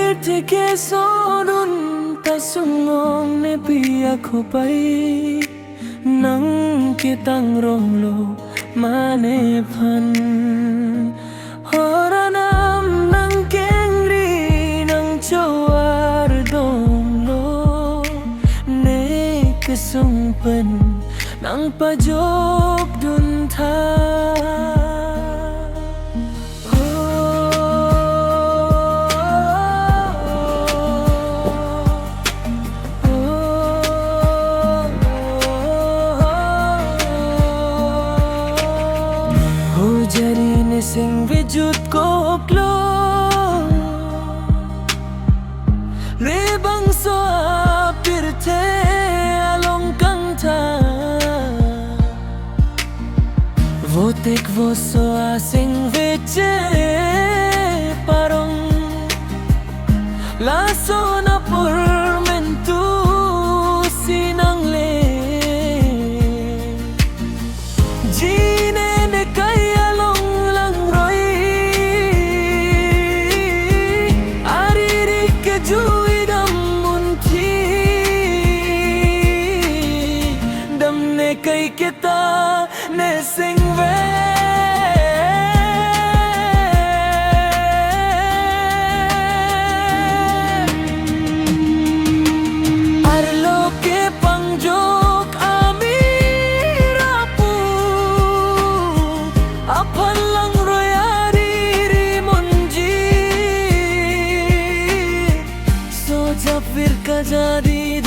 Ke sonun tasungong ne piyak hupay nang kitang ronglo manephan horanam nang kengri nang chawar donglo ne kesumpan nang pajok dun tha jari ne sing vijut ko klo le bang so pirte along kang tha votek vo so sing viche parong la so na por mentu sinang le kay kita ne sing ve arlo ke pangjok amirapu apal lang royari rimonji so jab fir ka jadi